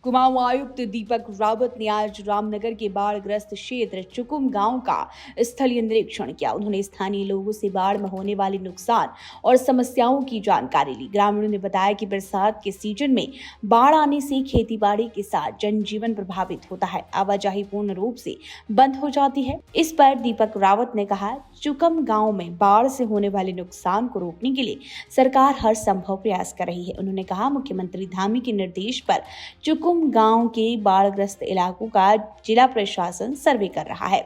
कुमाऊं आयुक्त दीपक रावत ने आज रामनगर के बाढ़ग्रस्त क्षेत्र चुकुम गांव का स्थलीय निरीक्षण किया। उन्होंने स्थानीय लोगों से बाढ़ में होने वाले नुकसान और समस्याओं की जानकारी ली। ग्रामीणों ने बताया कि बरसात के सीजन में बाढ़ आने से खेतीबाड़ी के साथ जनजीवन प्रभावित होता है, आवाजाही पूर्ण रूप से बंद हो जाती है। इस पर दीपक रावत ने कहा, चुकुम गांव में बाढ़ से होने वाले नुकसान को रोकने के लिए सरकार हर संभव प्रयास कर रही है। उन्होंने कहा, मुख्यमंत्री धामी के निर्देश पर चुकुम गांव के बाढ़ग्रस्त इलाकों का जिला प्रशासन सर्वे कर रहा है।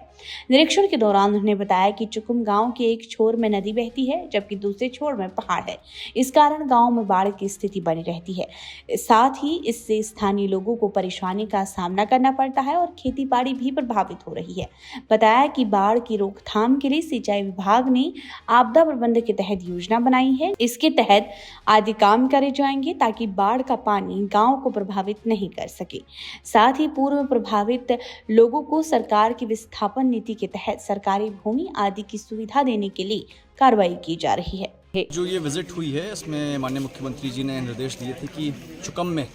निरीक्षण के दौरान उन्होंने बताया कि चुकुम गांव के एक छोर में नदी बहती है, जबकि दूसरे छोर में पहाड़ है। इस कारण गांव में बाढ़ की स्थिति बनी रहती है। साथ ही इससे स्थानीय लोगों को परेशानी का सामना करना पड़ता है और खेती बाड़ी भी प्रभावित हो रही है। बताया कि बाढ़ की रोकथाम के लिए सिंचाई विभाग ने आपदा प्रबंधन के तहत योजना बनाई है। इसके तहत आदि काम करे जाएंगे ताकि बाढ़ का पानी गांव को प्रभावित नहीं कर सके। साथ ही पूर्व प्रभावित लोगों को सरकार की विस्थापन नीति के तहत सरकारी भूमि आदि की सुविधा देने के लिए कार्रवाई की जा रही है। जो ये विजिट हुई है, इसमें माननीय मुख्यमंत्री जी ने निर्देश दिए थे कि चुकुम में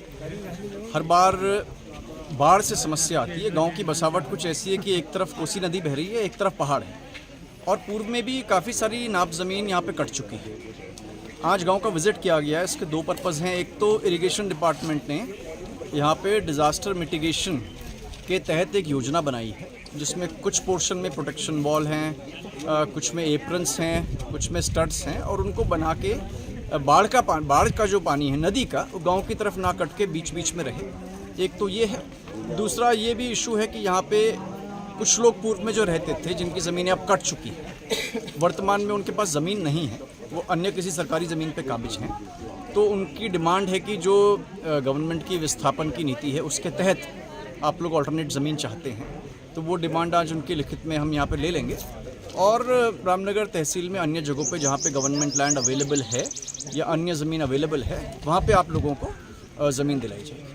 हर बार बाढ़ से समस्या आती है। गांव की बसावट कुछ ऐसी है कि एक तरफ कोसी नदी बह रही है, एक तरफ पहाड़ है और पूर्व में भी काफ़ी सारी नाप ज़मीन यहाँ पे कट चुकी है। आज गांव का विजिट किया गया है। इसके दो पर्पज़ हैं। एक तो इरिगेशन डिपार्टमेंट ने यहाँ पे डिज़ास्टर मिटिगेशन के तहत एक योजना बनाई है, जिसमें कुछ पोर्शन में प्रोटेक्शन वॉल हैं, कुछ में एप्रन्स हैं, कुछ में स्टड्स हैं और उनको बना के बाढ़ का जो पानी है नदी का, वो गांव की तरफ ना कट के बीच बीच में रहे। एक तो ये है। दूसरा ये भी इशू है कि यहाँ पे कुछ लोग पूर्व में जो रहते थे, जिनकी ज़मीनें अब कट चुकी हैं, वर्तमान में उनके पास ज़मीन नहीं है, वो अन्य किसी सरकारी ज़मीन पे काबिज हैं। तो उनकी डिमांड है कि जो गवर्नमेंट की विस्थापन की नीति है, उसके तहत आप लोग अल्टरनेट ज़मीन चाहते हैं। तो वो डिमांड आज उनकी लिखित में हम यहाँ पे ले लेंगे और रामनगर तहसील में अन्य जगहों पे जहाँ पे गवर्नमेंट लैंड अवेलेबल है या अन्य ज़मीन अवेलेबल है, वहाँ पे आप लोगों को ज़मीन दिलाई जाएगी।